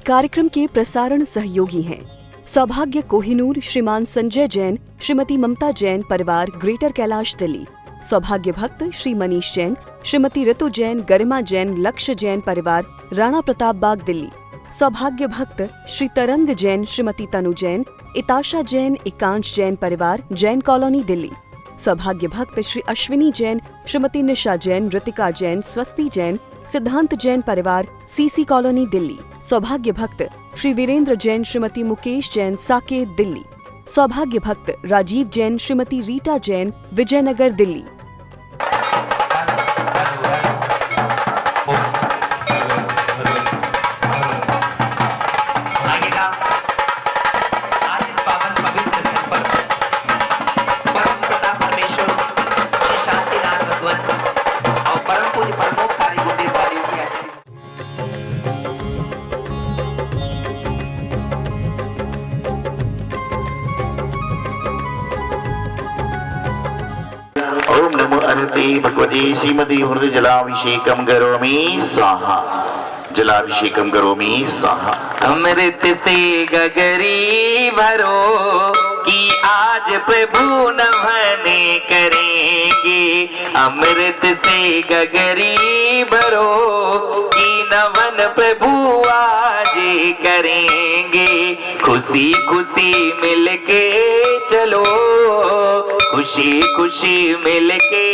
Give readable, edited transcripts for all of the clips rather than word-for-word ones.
कार्यक्रम के प्रसारण सहयोगी हैं सौभाग्य कोहिनूर, श्रीमान संजय जैन, श्रीमती ममता जैन, परिवार ग्रेटर कैलाश दिल्ली। सौभाग्य भक्त श्री मनीष जैन, श्रीमती ऋतु जैन, गरिमा जैन, लक्ष्य जैन, परिवार राणा प्रताप बाग दिल्ली। सौभाग्य भक्त श्री तरंग जैन, श्रीमती तनु जैन, इताशा जैन, एकांश जैन, परिवार जैन कॉलोनी दिल्ली। सौभाग्य भक्त श्री अश्विनी जैन, श्रीमती निशा जैन, ऋतिका जैन, स्वस्ति जैन, सिद्धांत जैन, परिवार सीसी कॉलोनी दिल्ली। सौभाग्य भक्त श्री वीरेंद्र जैन, श्रीमती मुकेश जैन, साकेत दिल्ली। सौभाग्य भक्त राजीव जैन, श्रीमती रीटा जैन, विजयनगर दिल्ली। ओम नमो अनते भगवते श्रीमती हृदय जलाभिषेकम करोमि स्वाहा। जलाभिषेकम करोमि स्वाहा। अमृत से गगरी भरो कि आज प्रभु नमन करेंगे। अमृत से गगरी भरो कि नमन प्रभु आज करेंगे। खुशी खुशी मिलके चलो, खुशी खुशी मिलके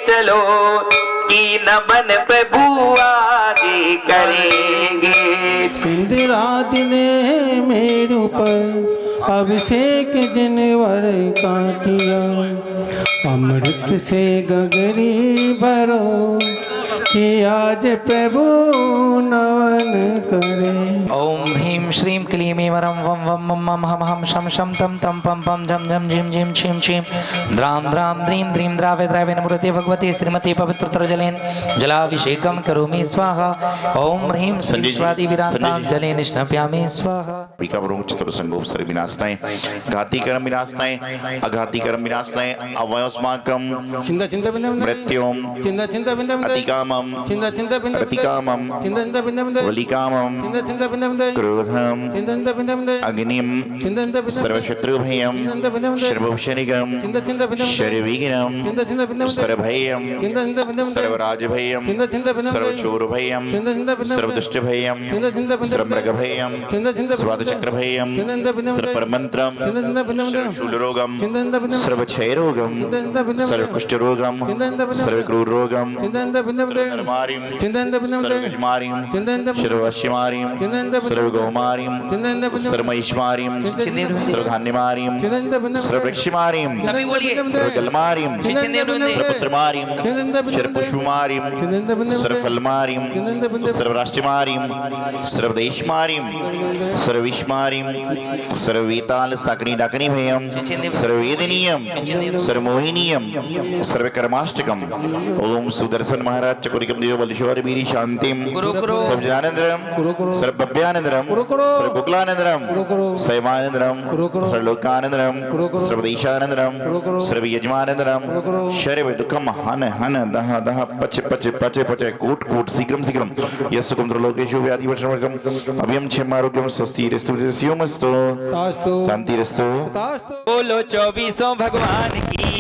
चलो कि नमन प्रभु आज करेंगे। इंदिरा दिने मेरु पर अभिषेक जनवर का किया। अमृत से गगरी भरो कि आज प्रभु नमन करे। ओम ह्रीं श्रीं क्लीं वरं वं वं मं मं हम हम शम शम तम तम पम पम झम झम झिम झिम छिम छिम द्राम द्राम द्रीं द्रीं द्रावे द्रावे नमोते भगवते श्रीमती पवित्रतर जलेन जलाभिषेकम करोमि स्वाहा। ओम ह्रीं संजीवादि विरातां जलेन स्नापयामि स्वाहा। पिकावरों चतुर्संगोप सर्व विनाशनाय, घाती कर्म विनाशनाय, अघाती कर्म विनाशनाय, अवयस्माकं चिंता चिंता बिंदम मृत्युम चिंता चिंता बिंदम अतिकामम चिंता चिंता बिंदम प्रतिकामम चिंता चिंता बिंदम वलिकामम चिंता चिंता बिंदम क्रोधम चिंता चिंता बिंदम अग्निम चिंता चिंता बिंदम सर्वशत्रुभयम सर्वभूषणिकम चिंता चिंता बिंदम शर्विघ्नम चिंता चिंता बिंदम सर्वभयम चिंता चिंता बिंदम सर्वराजभयम चिंता चिंता बिंदम सर्वचोरभयम चिंता चिंता बिंदम सर्वदुष्टभयम चिंता चिंता बिंदम सर्वमृगभयम चिंता चिंता स्वादचक्रभयम चिंता चिंता बिंदम सर्वपरमंत्रम चिंता चिंता बिंदम सर्वशूलरोगम चिंता चिंता बिंदम सर्वक्षयरोगम चिंता चिंता बिंदम सर्वकुष्ठरोगम चिंता चिंता बिंदम सर्वक्रूररोगम चिंता चिंता बिंदम सर्वधर्मारिम चिंता चिंता बिंदम सर्वगजमारिम चिंता चिंता बिंदम सर्ववश्यमारिम चिंता चिंता बिंदम सर्वगौमारिम चिंता चिंता बिंदम सर्वमहिष्मारिम सर्वधान्यमारिम चिंता चिंता बिंदम सर्ववृक्षमारिम सभी बोलिए। सर्वगलमारिम सर्वपुत्रमारिम सर्वपुष्पमारिम सर्वफलमारिम सर्वराष्ट्रमारिम सर्वदेशमारिम सर्वविश्वमारिम सर्ववेताल साकनी डाकनी भयम सर्ववेदनीयम सर्वमोहिनीयम सर्वकर्माष्टकम। ओम सुदर्शन महाराज चकोरिकम देव बलेश्वर वीरी शांतिम सर्वजनानंदरम सर्वभव्यानंदरम सर्वगोकुलानंदरम शैवानंदरम सर्वलोकानंदरम सर्वदेशानंदरम सर्वयजमानंदरम शर्व दुखम हन हन दह दह पच पच पच पच कूट कूट शीघ्रम शीघ्रम यस्सुकम त्रिलोकेषु व्याधिवर्षमर्गम अभयम क्षमारोग्यम स्वस्ति रस्तु शिवमस्तु शांति रस्तु। बोलो 24 भगवान की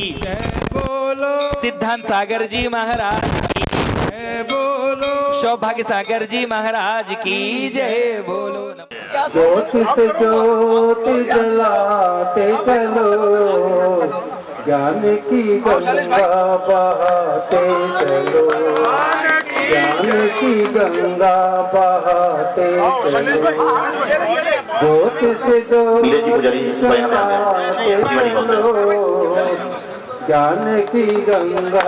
बोलो सिद्धांत सागर जी महाराज की बोलो सौभाग्य सागर जी महाराज की जय। बोलो ज्योति से ज्योति जलाते चलो, ज्ञान की गंगा बहाते चलो, ज्ञान की गंगा बहाते चलो। ज्योति से ज्योति जलाते चलो, ज्ञान की गंगा।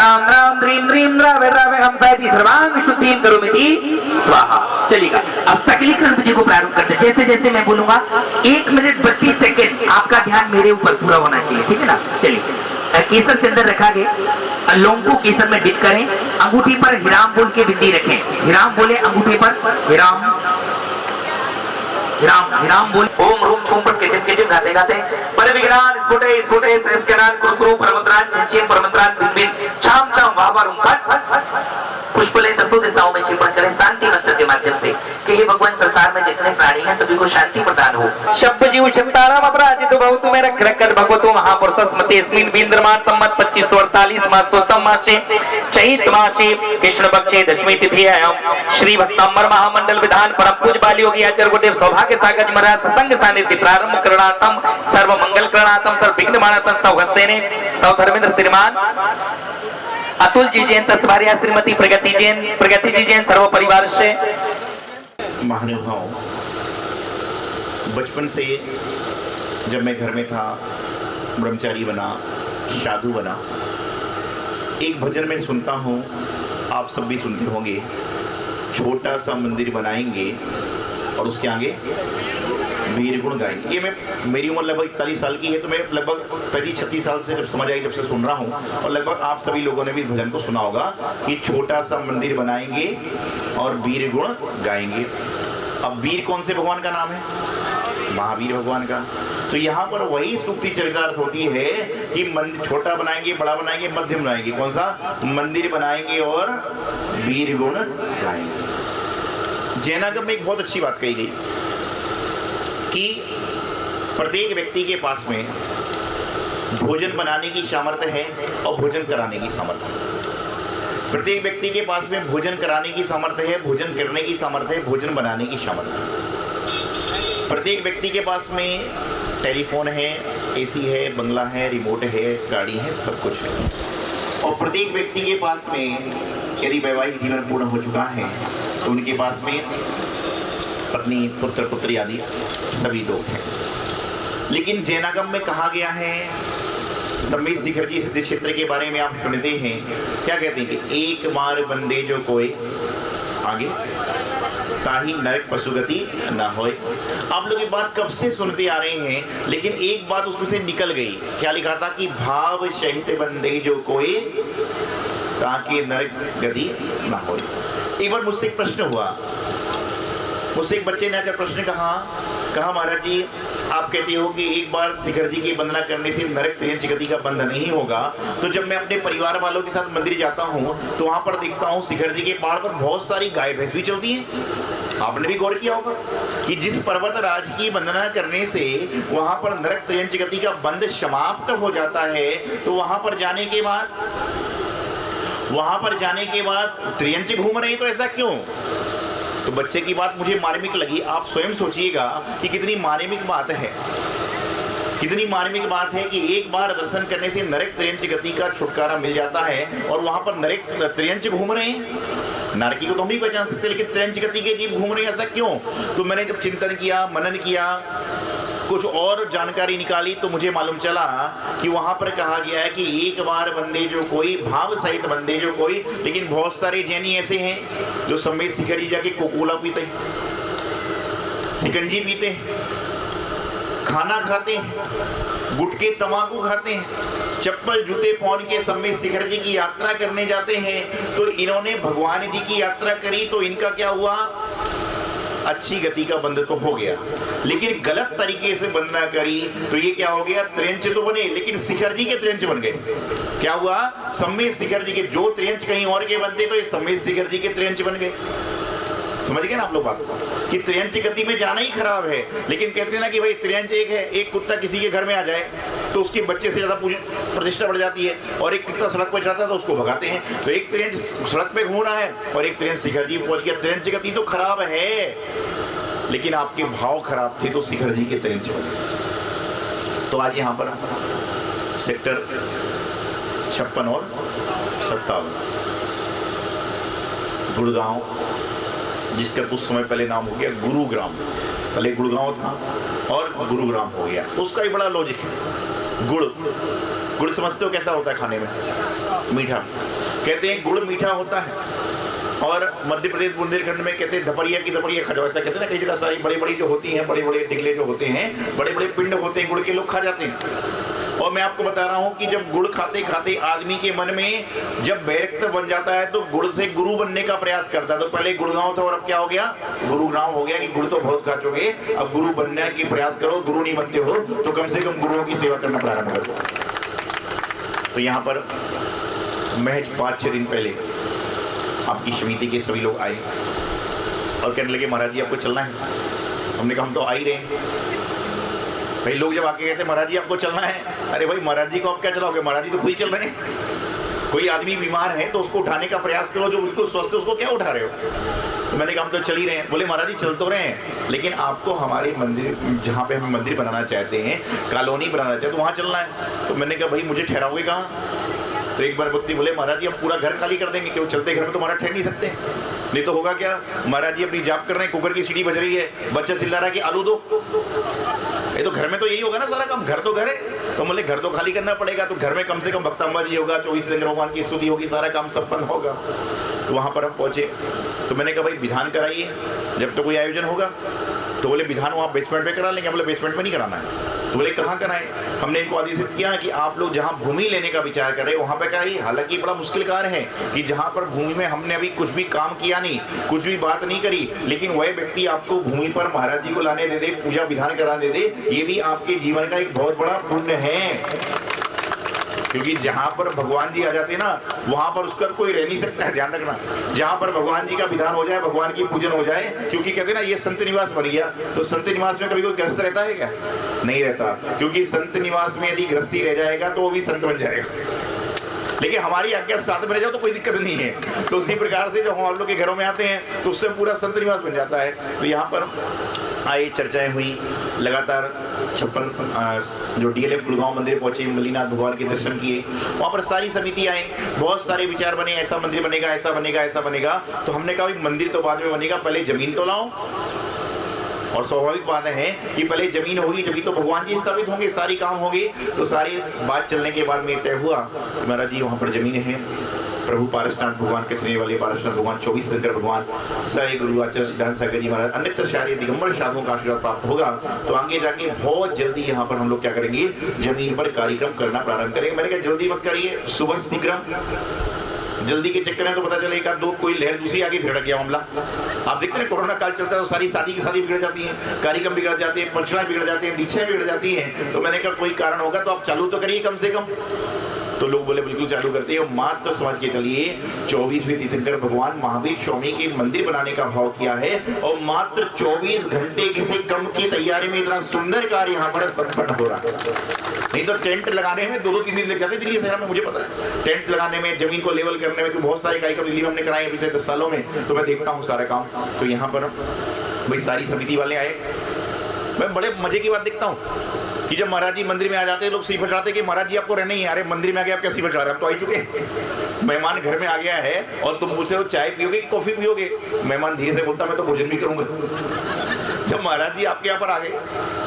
द्राम द्राम द्रीम द्रीम द्रावे द्रावे हमसायति सर्वांग शुद्धिं करोमीति स्वाहा। चलिएगा, अब सकलीकरण विधि को प्रारंभ करते हैं। जैसे जैसे मैं बोलूंगा 1 मिनट 32 सेकंड आपका ध्यान मेरे ऊपर पूरा होना चाहिए, ठीक है ना। चलिए, केसर चंदन रखा गया, लौंग को केसर में डिप करें, अंगूठी पर हिराम बोल के बिंदी रखें। हिराम बोले अंगूठी पर, हिराम हिराम हिराम बोले। ओम रूम छूम पर केटिम गाते गाते परविग्रान स्फुटे संस्करण कुरकुरु परमंत्रान चिंचिन परमंत्रान बिंबिन छाम छाम वाह रूम फट पुष्पले दसों दिशाओं में छिपण करें शांति मंत्र के माध्यम से कि हे भगवान, संसार में जितने प्राणी हैं सभी को शांति प्रदान हो। शब्द जीव शक्ताराम अपराजित बहुत में रख रखकर भगवतो महापुरुष स्मृति स्मिन बिंद्रमान संमत 2548 मासोत्तम मासे चैत मासे कृष्ण पक्षे दशमी तिथि एवं श्री भक्तांबर महामंडल विधान परम पूज्य बाली योगी आचार्य गुरुदेव सौभाग्य सागर महाराज सत्संग सानिध्य प्रारंभ करणातम सर्व मंगल करणातम सर्व विघ्न माणातम सौहस्तेने सौ धर्मेंद्र श्रीमान अतुल जी जैन तस्वारिया श्रीमती प्रगति जी जैन सर्व परिवार से। महानुभाव, बचपन से जब मैं घर में था, ब्रह्मचारी बना, साधु बना, एक भजन में सुनता हूँ, आप सब भी सुनते होंगे, छोटा सा मंदिर बनाएंगे और उसके आगे वीर गुण गाएंगे। ये मेरी उम्र लगभग 41 साल की है, तो मैं लगभग 35-36 साल से जब समझ आई, जब से सुन रहा हूँ, और लगभग आप सभी लोगों ने भी भजन को सुना होगा कि छोटा सा मंदिर बनाएंगे और वीर गुण गाएंगे। अब वीर कौन से भगवान का नाम है? महावीर भगवान का। तो यहाँ पर वही सूक्ति चरितार्थ होती है कि छोटा बनाएंगे, बड़ा बनाएंगे, मध्यम बनाएंगे। कौन सा? मंदिर बनाएंगे और वीर गुण गाएंगे। जैनागम में एक बहुत अच्छी बात कही गई कि प्रत्येक व्यक्ति के पास में भोजन बनाने की सामर्थ्य है और भोजन कराने की सामर्थ्य है। प्रत्येक व्यक्ति के पास में भोजन कराने की सामर्थ्य है, भोजन करने की सामर्थ्य है, भोजन बनाने की सामर्थ्य है। प्रत्येक व्यक्ति के पास में टेलीफोन है, एसी है, बंगला है, रिमोट है, गाड़ी है, सब कुछ है। और प्रत्येक व्यक्ति के पास में यदि वैवाहिक जीवन पूर्ण हो चुका है तो उनके पास में पत्नी, पुत्र, पुत्री आदि सभी लोग हैं। लेकिन जैनागम में कहा गया है, सम्मेत शिखर जी सिद्ध क्षेत्र के बारे में आप सुनते हैं, क्या कहते हैं कि एक बार बंदे जो कोई आगे ताही नरक पशुगति न होए। आप लोग ये बात कब से सुनते आ रहे हैं, लेकिन एक बात उसमें से निकल गई। क्या लिखा था कि भाव सहित बंदे जो कोई ताकि नरक गति न होए। एक बार मुझसे एक प्रश्न हुआ, मुझसे एक बच्चे ने आकर प्रश्न कहा महाराज जी, आप कहते हो कि एक बार शिखर जी की वंदना करने से नरक त्रियंच गति का बंध नहीं होगा, तो जब मैं अपने परिवार वालों के साथ मंदिर जाता हूँ तो वहाँ पर देखता हूँ शिखर जी के पहाड़ पर बहुत सारी गाय भैंस भी चलती हैं। आपने भी गौर किया होगा कि जिस पर्वत राज की वंदना करने से वहाँ पर नरक त्रियंच गति का बंध समाप्त हो जाता है, तो वहाँ पर जाने के बाद त्रियंच घूम रहे हैं, तो ऐसा क्यों? तो बच्चे की बात मुझे मार्मिक लगी। आप स्वयं सोचिएगा कि कितनी मार्मिक बात है, कितनी मार्मिक बात है कि एक बार दर्शन करने से नरक त्रियंच गति का छुटकारा मिल जाता है और वहां पर नरक त्रियंच घूम रहे हैं। नारकी को तो हम नहीं पहचान सकते, लेकिन त्रियंच गति के जीव घूम रहे हैं, ऐसा क्यों? तो मैंने जब चिंतन किया, मनन किया, कुछ और जानकारी निकाली, तो मुझे मालूम चला कि वहां पर कहा गया है कि एक बार बंदे जो कोई, भाव सहित बंदे जो कोई। लेकिन बहुत सारे जैनी ऐसे हैं जो सम्मेत शिखर जी जाके कोकोला पीते, शिकंजी पीते, खाना खाते हैं, गुटके तंबाकू खाते हैं, चप्पल जूते पहन के सम्मेत शिखर जी की यात्रा करने जाते हैं। तो इन्होंने भगवान जी की यात्रा करी तो इनका क्या हुआ? अच्छी गति का बंध तो हो गया, लेकिन गलत तरीके से वंदना करी तो ये क्या हो गया? त्रियंच तो बने, लेकिन शिखर जी के त्रियंच बन गए। क्या हुआ? सम्मेत शिखर जी के जो त्रियंच कहीं और के बनते तो ये सम्मेत शिखर जी के त्रियंच बन गए। समझ गए ना आप लोग बात कि त्रियंच गति में जाना ही खराब है। लेकिन कहते हैं ना कि भाई त्रियंच एक है, एक कुत्ता किसी के घर में आ जाए तो उसके बच्चे से ज्यादा प्रतिष्ठा बढ़ जाती है, और एक कुत्ता सड़क पर जाता है तो उसको भगाते हैं। तो एक त्रियंच सड़क पे घूम रहा है और एक त्रियंच शिखर जी पहुंच गया। त्रियंच गति तो खराब है, लेकिन आपके भाव खराब थे तो शिखर जी के त्रियंच बने। तो आज यहाँ पर सेक्टर 56 और 57 गुड़गांव, जिसका कुछ समय पहले नाम हो गया गुरुग्राम, पहले गुड़गांव था और गुरुग्राम हो गया। उसका भी बड़ा लॉजिक है। गुड़ समझते हो कैसा होता है खाने में? मीठा। कहते हैं गुड़ मीठा होता है, और मध्य प्रदेश बुंदेलखंड में कहते हैं धपरिया की धपरिया खा जाओ, ऐसा कहते हैं ना। कई जगह सारी बड़ी बड़ी जो होती हैं, बड़े बड़े टिकले जो होते हैं, बड़े बड़े पिंड होते हैं, गुड़ के लोग खा जाते हैं। और मैं आपको बता रहा हूँ कि जब गुड़ खाते खाते आदमी के मन में जब बैरक्त बन जाता है तो गुड़ से गुरु बनने का प्रयास करता है। तो पहले गुड़गांव था और अब क्या हो गया, गुरुग्राम हो गया कि गुड़ तो बहुत खा चुके, अब गुरु बनने की प्रयास करो। गुरु नहीं बनते हो तो कम से कम गुरुओं की सेवा करना प्रारंभ करो। तो यहाँ पर महज 5-6 दिन पहले आपकी समिति के सभी लोग आए और कहने लगे महाराज जी आपको चलना है। हमने कहा हम तो आ ही रहे हैं। भाई लोग जब आके कहते महाराज जी आपको चलना है, अरे भाई महाराज जी को आप क्या चलाओगे, महाराज जी तो खुद ही चल रहे हैं। कोई आदमी बीमार है तो उसको उठाने का प्रयास करो, जो बिल्कुल स्वस्थ है उसको क्या उठा रहे हो। तो मैंने कहा हम तो चल ही रहे हैं। बोले महाराज जी चल तो रहे हैं, लेकिन आपको हमारे मंदिर, जहाँ पे हम मंदिर बनाना चाहते हैं, कॉलोनी बनाना चाहते हैं, तो वहाँ चलना है। तो मैंने कहा भाई मुझे ठहराओगे कहाँ। तो एक बार व्यक्ति बोले महाराज जी हम पूरा घर खाली कर देंगे, क्यों चलते घर में तो हमारा ठहर नहीं सकते, नहीं तो होगा क्या। महाराज जी अपनी जाप कर रहे हैं, कुकर की सीटी बज रही है, बच्चा चिल्ला रहा है कि आलू दो। ये तो घर में तो यही होगा ना सारा काम, घर तो घर है। तो बोले घर तो खाली करना पड़ेगा, तो घर में कम से कम भक्तांबा जी होगा, 24 लिंग भगवान की स्तुति होगी, सारा काम संपन्न होगा। तो वहाँ पर हम पहुँचे तो मैंने कहा भाई विधान कराइए जब तो कोई आयोजन होगा। तो बोले विधान वहाँ बेसमेंट में करा लेंगे। बोले बेसमेंट में नहीं कराना है। तो बोले कहाँ कराएं। हमने इनको आदेशित किया कि आप लोग जहाँ भूमि लेने का विचार कर रहे हैं वहाँ पे कराइए। हालांकि बड़ा मुश्किल कार्य है कि जहाँ पर भूमि में हमने अभी कुछ भी काम किया नहीं, कुछ भी बात नहीं करी, लेकिन वह व्यक्ति आपको भूमि पर महाराज जी को लाने दे दे, पूजा विधान कराने दे दे, ये भी आपके जीवन का एक बहुत बड़ा पुण्य है। क्योंकि जहाँ पर भगवान जी आ जाते हैं ना, वहाँ पर उसका कोई रह नहीं सकता है, ध्यान रखना। जहाँ पर भगवान जी का विधान हो जाए, भगवान की पूजन हो जाए, क्योंकि कहते हैं ना ये संत निवास बन गया, तो संत निवास में कभी कोई ग्रस्त रहता है क्या, नहीं रहता। क्योंकि संत निवास में यदि ग्रस्ती रह जाएगा तो वो भी संत बन जाएगा, लेकिन हमारी आज्ञा साथ में रह जाओ तो कोई दिक्कत नहीं है। तो उसी प्रकार से जब हम आप लोग के घरों में आते हैं तो उससे पूरा संत निवास बन जाता है। तो यहाँ पर आए, चर्चाएं हुई, लगातार 56 जो DLF गुड़गांव मंदिर पहुंचे, मल्लीनाथ भगवान के दर्शन किए। वहाँ पर सारी समिति आई, बहुत सारे विचार बने, ऐसा मंदिर बनेगा, ऐसा बनेगा, ऐसा बनेगा। तो हमने कहा मंदिर तो बाद में बनेगा, पहले जमीन तो लाओ। और स्वाभाविक बात है कि पहले जमीन होगी जब तो भगवान जी स्थापित होंगे, सारी काम होगी। तो सारी बात चलने के बाद में तय हुआ महाराज जी वहाँ पर जमीन है, प्रभु पारसनाथ भगवान के स्नेह वाले पारसनाथ भगवान, 24 शंकर भगवान, सारे गुरु आचार्य सिद्धांत सागर जी महाराज, अन्य सारे दिगंबर साधुओं का आशीर्वाद प्राप्त होगा। तो आगे जाके बहुत जल्दी यहाँ पर हम लोग क्या करेंगे, जमीन पर कार्यक्रम करना प्रारंभ करेंगे। मैंने कहा जल्दी मत करिए, सुबह शीघ्र। जल्दी के चक्कर में तो पता चले एक दो कोई लहर दूसरी आगे बिगड़ गया मामला। आप देखते हैं कोरोना काल चलता है तो सारी शादी की शादी बिगड़ जाती है, कार्यक्रम बिगड़ जाते हैं, पंचना बिगड़ जाते हैं, दीक्षाएं बिगड़ जाती हैं। तो मैंने कहा कोई कारण होगा तो आप चालू तो करिए कम से कम। तो लोग बोले बिल्कुल चालू करते हैं। मात्र समझ के चलिए 24वें तीर्थंकर भगवान महावीर स्वामी के मंदिर बनाने का भाव किया है और मात्र 24 घंटे किसी कम की तैयारी में इतना सुंदर कार्य यहाँ पर संपन्न हो रहा है। नहीं तो टेंट लगाने में 2-3 दिन लग जाते दिल्ली शहर में, मुझे पता है। टेंट लगाने में, जमीन को लेवल करने में, बहुत सारे कार्यक्रम दिल्ली में हमने कराए पिछले 10 सालों में, तो मैं देखता हूँ सारा काम। तो यहाँ पर भाई सारी समिति वाले आए। मैं बड़े मजे की बात देखता हूँ कि जब महाराज जी मंदिर में आ जाते हैं लोग सी फटराते कि महाराज जी आपको रहना ही है। अरे मंदिर में आ गए आप क्या सी फटरा रहे हैं, हम तो आ ही चुके। मेहमान घर में आ गया है और तुम मुझसे वो चाय पियोगे कि कॉफी पियोगे। मेहमान धीरे से बोलता मैं तो भोजन भी करूंगा। जब महाराज जी आपके यहाँ पर आ गए,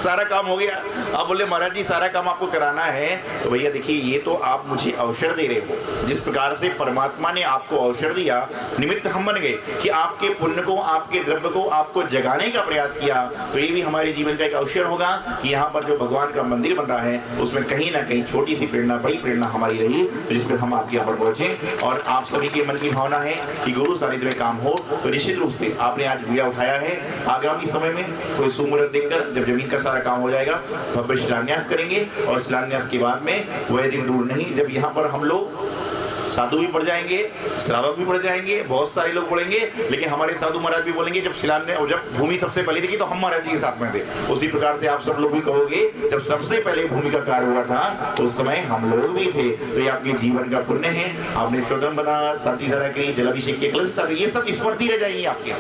सारा काम हो गया, आप बोले महाराज जी सारा काम आपको कराना है, तो भैया देखिए ये तो आप मुझे अवसर दे रहे हो। जिस प्रकार से परमात्मा ने आपको अवसर दिया, निमित्त हम बन गए कि आपके पुण्य को, आपके द्रव्य को आपको जगाने का प्रयास किया। तो ये भी हमारे जीवन का एक अवसर होगा कि यहाँ पर जो भगवान का मंदिर बन रहा है उसमें कहीं ना कहीं छोटी सी प्रेरणा, बड़ी प्रेरणा हमारी रही, तो जिसमें हम आपके यहाँ पर पहुंचे। और आप सभी के मन की भावना है कि गुरु सानिध्य में काम हो, तो निश्चित रूप से आपने आज बीड़ा उठाया है। आगामी समय में कोई सुमुहूर्त देखकर जब जमीन का सारा काम हो जाएगा भव्य शिलान्यास करेंगे। और शिलान्यास के बाद में वह दिन दूर नहीं जब यहाँ पर हम लोग साधु भी पढ़ जाएंगे, श्रावक भी पढ़ जाएंगे, बहुत सारे लोग पढ़ेंगे, लेकिन हमारे साधु महाराज भी बोलेंगे जब शिलान्यास और जब भूमि सबसे पहले देखी तो हम महाराज जी के साथ में थे। उसी प्रकार से आप सब लोग भी कहोगे जब सबसे पहले भूमि का कार्य हुआ था तो उस समय हम लोग भी थे। तो ये आपके जीवन का पुण्य है। आपने शोधन बना, शांति धारा के जलाभिषेक के कलश, ये सब स्मृति रह जाएंगी आपके।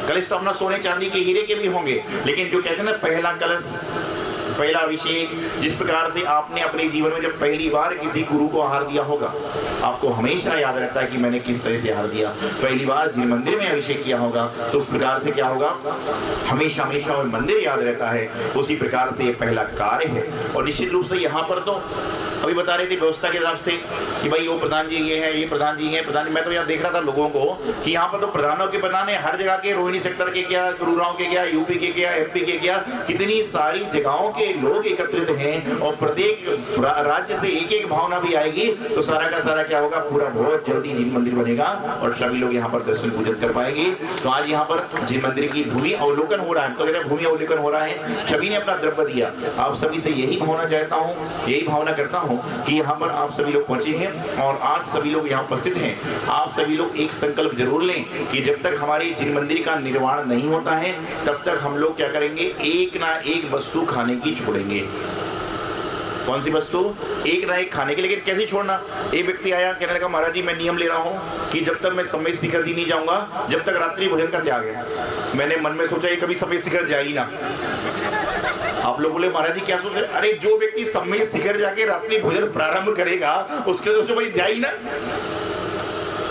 कलश तो अपना सोने चांदी के हीरे के भी होंगे, लेकिन जो कहते हैं ना पहला कलश पहला अभिषेक, जिस प्रकार से आपने अपने जीवन में जब पहली बार किसी गुरु को आहार दिया होगा, आपको हमेशा याद रहता है कि मैंने किस तरह से आहार दिया। पहली बार जिन मंदिर में अभिषेक किया होगा तो उस प्रकार से क्या होगा, हमेशा हमेशा वो मंदिर याद रहता है। उसी प्रकार से ये पहला कार्य है। और निश्चित रूप से यहाँ पर तो अभी बता रही थी व्यवस्था के हिसाब से कि भाई वो प्रधान जी ये है, ये प्रधान जी हैं, प्रधान। मैं तो यहाँ देख रहा था लोगों को कि यहाँ पर तो प्रधानों के प्रधान है, हर जगह के, रोहिणी सेक्टर के क्या, गुरुग्राम के क्या, यूपी के क्या, एमपी के क्या, कितनी सारी जगहों के लोग एकत्रित हैं। और प्रत्येक राज्य से एक एक भावना भी आएगी तो सारा का सारा क्या होगा, पूरा बहुत जल्दी जिन मंदिर बनेगा और सभी लोग यहाँ पर दर्शन पूजन कर पाएंगे। तो आज यहाँ पर जिन मंदिर की भूमि अवलोकन हो रहा है, तो कहते हैं भूमि अवलोकन हो रहा है, सभी ने अपना द्रव्य दिया। आप सभी से यही भावना चाहता हूँ, यही भावना करता हूँ कि यहाँ पर आप सभी लोग पहुंचे हैं और आज सभी लोग यहाँ उपस्थित हैं। आप सभी लोग एक संकल्प जरूर लें कि जब तक हमारे जिन मंदिर का निर्माण नहीं होता है तब तक हम लोग क्या करेंगे, एक ना एक वस्तु खाने की छोड़ेंगे। कौन सी वस्तु? एक ना एक खाने के। लेकिन कैसे छोड़ना? एक व्यक्ति आया, कहने लगा महाराज जी मैं नियम ले रहा हूँ कि जब तक मैं समय शिखर दी नहीं जाऊंगा जब तक रात्रि भोजन का त्याग है। मैंने मन में सोचा ये कभी समय शिखर जाए ही ना। आप लोग बोले महाराज जी क्या सोच रहे? अरे जो व्यक्ति समय शिखर जाके रात्रि भोजन प्रारंभ करेगा उसके तो भाई जाए ही ना।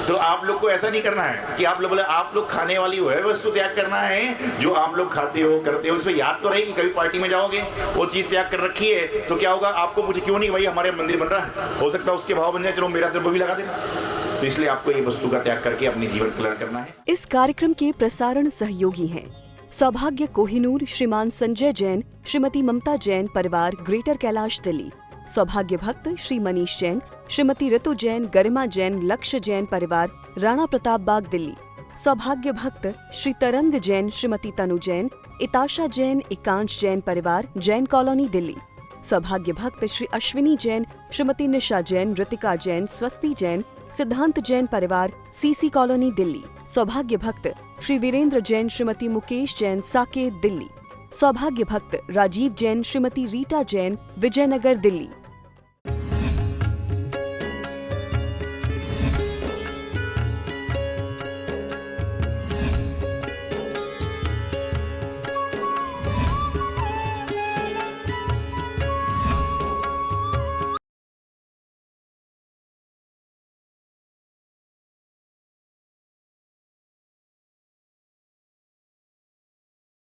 तो आप लोग को ऐसा नहीं करना है कि आप लोग बोले आप लोग खाने वाली वह वस्तु त्याग करना है जो आप लोग खाते हो करते हो। इसमें याद तो रहेगी, कभी पार्टी में जाओगे वो चीज त्याग कर रखी है तो क्या होगा, आपको पूछे क्यों नहीं भाई हमारे मंदिर बन रहा है, हो सकता है उसके भाव बन जाए, चलो मेरा द्रव्य भी लगा देना। तो इसलिए आपको ये वस्तु का त्याग करके अपने जीवन कल्याण करना है। इस कार्यक्रम के प्रसारण सहयोगी हैं सौभाग्य कोहिनूर, श्रीमान संजय जैन, श्रीमती ममता जैन, परिवार, ग्रेटर कैलाश दिल्ली। सौभाग्य भक्त श्री मनीष जैन, श्रीमती ऋतु जैन, गरिमा जैन, लक्ष्य जैन, परिवार, राणा प्रताप बाग, दिल्ली। सौभाग्य भक्त श्री तरंग जैन, श्रीमती तनु जैन, इताशा जैन, एकांश जैन, परिवार, जैन कॉलोनी, दिल्ली। सौभाग्य भक्त श्री अश्विनी जैन, श्रीमती निशा जैन, ऋतिका जैन, स्वस्ति जैन, सिद्धांत जैन, परिवार, सीसी कॉलोनी, दिल्ली। सौभाग्य भक्त श्री वीरेंद्र जैन, श्रीमती मुकेश जैन, साकेत, दिल्ली। सौभाग्य भक्त राजीव जैन, श्रीमती रीटा जैन, विजयनगर, दिल्ली।